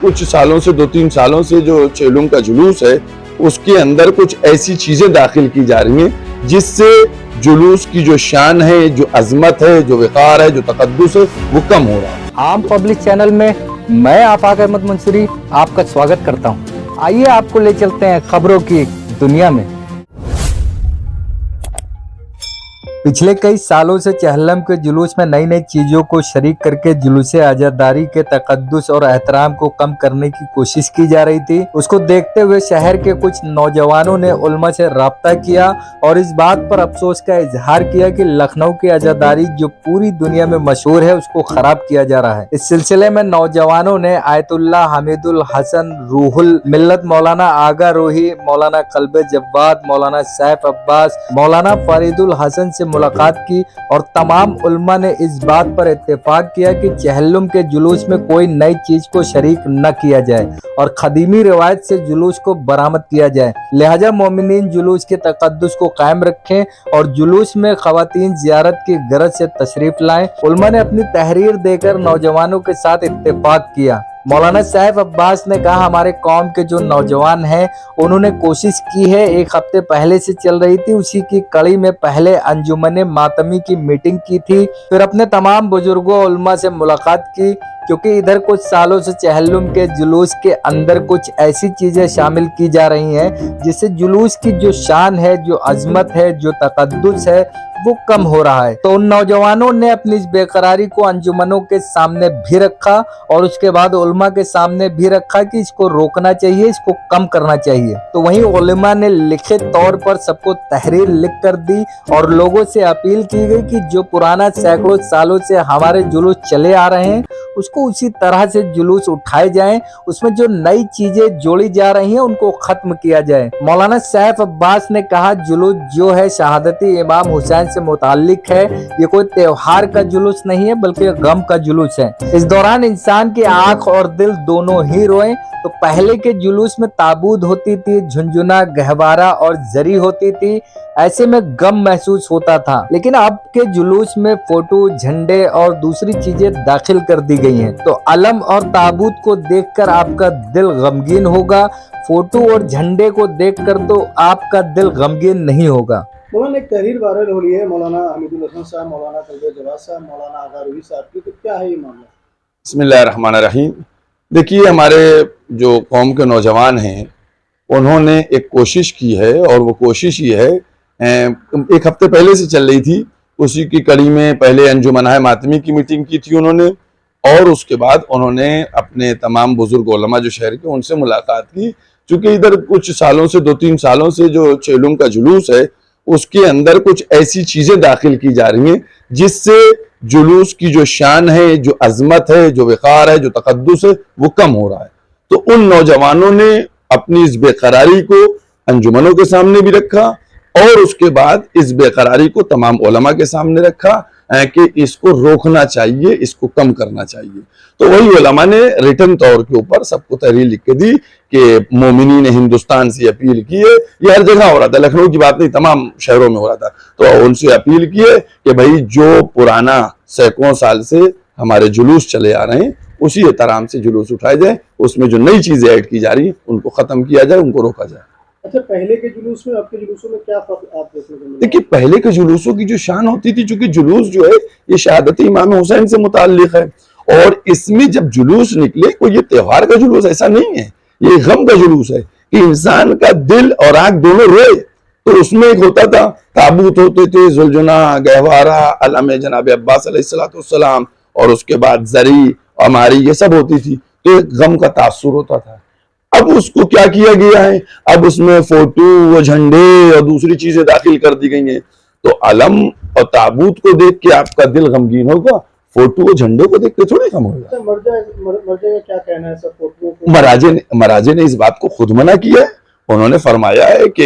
कुछ सालों से 2-3 सालों से जो चेलुम का जुलूस है उसके अंदर कुछ ऐसी चीजें दाखिल की जा रही हैं जिससे जुलूस की जो शान है, जो अजमत है, जो वक़ार है, जो तकद्दुस है, वो कम हो रहा है। आम पब्लिक चैनल में मैं आफाक अहमद मंसूरी आपका स्वागत करता हूं। आइए आपको ले चलते हैं खबरों की दुनिया में। पिछले कई सालों से चहलम के जुलूस में नई नई चीजों को शरीक करके जुलूस आजादारी के तकद्दुस और एहतराम को कम करने की कोशिश की जा रही थी। उसको देखते हुए शहर के कुछ नौजवानों ने उलमा से राब्ता किया और इस बात पर अफसोस का इजहार किया कि लखनऊ की आजादारी जो पूरी दुनिया में मशहूर है उसको खराब किया जा रहा है। इस सिलसिले में नौजवानों ने आयतुल्लाह हमीदुल हसन रूहुल मिल्लत मौलाना आगा रोही, मौलाना कल्बे जव्वाद, मौलाना सैफ अब्बास, मौलाना फरीदुल हसन से मुलाकात की और तमाम उल्मा ने इस बात पर इत्तेफाक किया कि चहल्लुम के जुलूस में कोई नई चीज को शरीक न किया जाए और खदीमी रिवायत से जुलूस को बरामद किया जाए। लिहाजा मोमिनीन जुलूस के तकद्दुस को कायम रखें और जुलूस में खवातीन जियारत की गरज से तशरीफ लाएं। उल्मा ने अपनी तहरीर देकर नौजवानों के साथ इत्तेफाक किया। मौलाना सैफ अब्बास ने कहा, हमारे कौम के जो नौजवान हैं उन्होंने कोशिश की है, एक हफ्ते पहले से चल रही थी, उसी की कड़ी में पहले अंजुमन मातमी की मीटिंग की थी, फिर अपने तमाम बुजुर्गों उल्मा से मुलाकात की, क्योंकि इधर कुछ सालों से चहल्लुम के जुलूस के अंदर कुछ ऐसी चीजें शामिल की जा रही हैं जिससे जुलूस की जो शान है, जो अजमत है, जो तकद्दुस है वो कम हो रहा है। तो उन नौजवानों ने अपनी इस बेकरारी को अंजुमनों के सामने भी रखा और उसके बाद उलमा के सामने भी रखा कि इसको रोकना चाहिए, इसको कम करना चाहिए। तो वहीं उलमा ने लिखित तौर पर सबको तहरीर लिख कर दी और लोगों से अपील की गई कि जो पुराना सैकड़ों सालों से हमारे जुलूस चले आ रहे हैं उसको उसी तरह से जुलूस उठाए जाएं, उसमें जो नई चीजें जोड़ी जा रही हैं उनको खत्म किया जाए। मौलाना सैफ अब्बास ने कहा, जुलूस जो है शहादती इमाम हुसैन से मुताल्लिक है, ये कोई त्योहार का जुलूस नहीं है बल्कि गम का जुलूस है। इस दौरान इंसान की आंख और दिल दोनों ही रोए। तो पहले के जुलूस में ताबूत होती थी, झुनझुना, गहवारा और जरी होती थी, ऐसे में गम महसूस होता था। लेकिन अब के जुलूस में फोटो, झंडे और दूसरी चीजें दाखिल कर दी गई हैं। तो अलम और ताबूत को देखकर आपका दिल गमगीन होगा, फोटो और झंडे को देखकर तो आपका दिल गमगीन नहीं होगा। मौलाना एक तहरीर वायरल हो रही है मौलाना हमीदुल हसन साहब, मौलाना कल्बे जवाद साहब, मौलाना आगा रोही साहब की, तो क्या है ये मामला? बिस्मिल्लाहिर्रहमानिर्रहीम। देखिए, हमारे जो कौम के नौजवान हैं उन्होंने एक कोशिश की है और वो कोशिश ये है, एक हफ्ते पहले से चल रही थी, उसी की कड़ी में पहले अंजुमन मातमी की मीटिंग की थी उन्होंने और उसके बाद उन्होंने अपने तमाम बुजुर्ग उलमा जो शहर के उनसे मुलाकात की। चूंकि इधर कुछ सालों से 2-3 सालों से जो चेलुम का जुलूस है उसके अंदर कुछ ऐसी चीजें दाखिल की जा रही हैं जिससे जुलूस की जो शान है, जो अजमत है, जो वक़ार है, जो तकद्दुस है, वो कम हो रहा है। तो उन नौजवानों ने अपनी इस बेकरारी को अंजुमनों के सामने भी रखा और उसके बाद इस बेकरारी को तमाम उलमा के सामने रखा कि इसको रोकना चाहिए, इसको कम करना चाहिए। तो वही उलमा ने रिटर्न तौर के ऊपर सबको तहरीर लिख के दी कि मोमिनीन हिंदुस्तान से अपील की है, ये हर जगह हो रहा था, लखनऊ की बात नहीं, तमाम शहरों में हो रहा था। तो उनसे अपील की है कि भाई जो पुराना सैकड़ों साल से हमारे जुलूस चले आ रहे हैं उसी एहतराम से जुलूस उठाए जाए, उसमें जो नई चीजें ऐड की जा रही हैं उनको खत्म किया जाए, उनको रोका जाए। अच्छा, पहले के जुलूस में आपके जुलूसों में क्या फर्क आप देखने को मिला? देखिए, पहले के जुलूसों की जो शान होती थी, चूंकि जुलूस जो है ये शहादत इमाम हुसैन से मुताल्लिक है और इसमें जब जुलूस निकले कोई ये त्योहार का जुलूस ऐसा नहीं है, ये गम का जुलूस है कि इंसान का दिल और आंख दोनों रोए। तो उसमें एक होता था, ताबूत होते थे, जुलझुना, गहवारा, अलम जनाब अब्बास अलैहिस्सलाम और उसके बाद जरी, अमारी, ये सब होती थी। तो एक गम का तासुर होता था। अब उसको क्या किया गया है, अब उसमें फोटो, वो झंडे और दूसरी चीजें दाखिल कर दी गई हैं। तो अलम और ताबूत को देख के आपका दिल गमगीन होगा, फोटो और झंडे को देख के थोड़ी कम होगा। मर जाएगा क्या कहना है सब फोटो को? महाराजे ने इस बात को खुद मना किया है। उन्होंने फरमाया है कि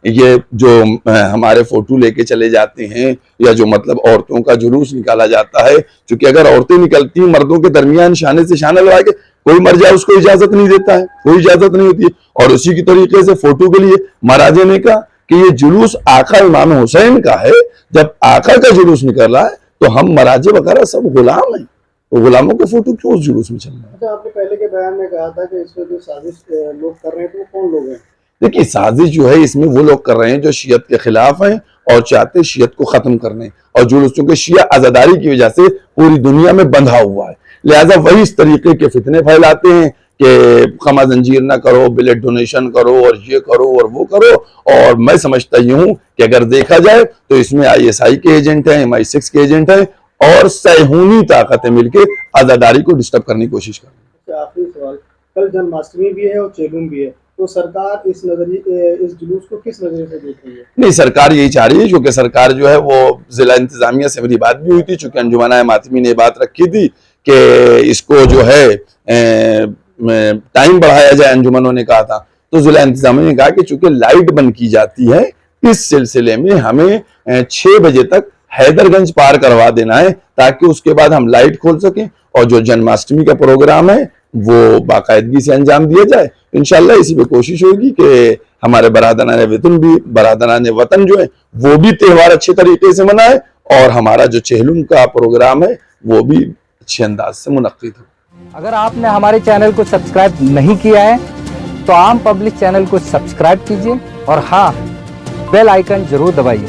ये जो हमारे फोटो लेके चले जाते हैं या जो मतलब औरतों का जुलूस निकाला जाता है, क्योंकि अगर औरतें निकलती हैं मर्दों के दरमियान शाने से शाना लगा के, कोई मर जाए उसको इजाजत नहीं देता है, कोई इजाजत नहीं होती है। और उसी की तरीके से फोटो के लिए महाराजे ने कहा कि ये जुलूस आका इमाम हुसैन का है, जब आका का जुलूस निकल रहा है तो हम महाराजे वगैरह सब गुलाम हैं, तो गुलामों के फोटो क्यों उस जुलूस में चल रहे हैं? अच्छा, आपने पहले के बयान में कहा था कि इसमें जो साजिश लोग कर रहे हैं तो वो कौन लोग हैं? देखिए, साजिश जो है इसमें वो लोग कर रहे हैं जो शियत के खिलाफ हैं और चाहते शियत को खत्म करने, और जुलूस चूंकि शिया आजादारी की वजह से पूरी दुनिया में बंधा हुआ है, लिहाजा वही इस तरीके के फितने फैलाते हैं कि खमा जंजीर ना करो, ब्लड डोनेशन करो और ये करो और वो करो। और मैं समझता ही हूँ कि अगर देखा जाए तो इसमें ISI के एजेंट हैं, MI6 के एजेंट हैं और सहूनी ताकतें मिलकर आजादारी को डिस्टर्ब करने की कोशिश कर रही हैं। अच्छा, आखिरी सवाल, कल जन्माष्टमी भी है और चेलुम भी है, तो सरकार इस जुलूस को किस नजरिए से देख रही है? नहीं, सरकार यही चाह रही है, क्योंकि सरकार जो है वो जिला इंतजामिया से मेरी बात भी हुई थी, चूंकि अंजुमन मातमी ने बात रखी थी कि इसको जो है टाइम बढ़ाया जाए, अंजुमनों ने कहा था, तो जिला इंतजामिया ने कहा कि चूंकि लाइट बंद की जाती है, इस सिलसिले में हमें 6 बजे तक हैदरगंज पार करवा देना है ताकि उसके बाद हम लाइट खोल सकें और जो जन्माष्टमी का प्रोग्राम है वो बाकायदगी से अंजाम दिया जाए। इंशाल्लाह इसी पे कोशिश होगी कि हमारे बरादरान वतन जो है वो भी त्यौहार अच्छे तरीके से मनाए और हमारा जो चेहलुम का प्रोग्राम है वो भी अच्छे अंदाज से मुनक्किद हो। अगर आपने हमारे चैनल को सब्सक्राइब नहीं किया है तो आम पब्लिक चैनल को सब्सक्राइब कीजिए और हाँ, बेल आइकन जरूर दबाइए।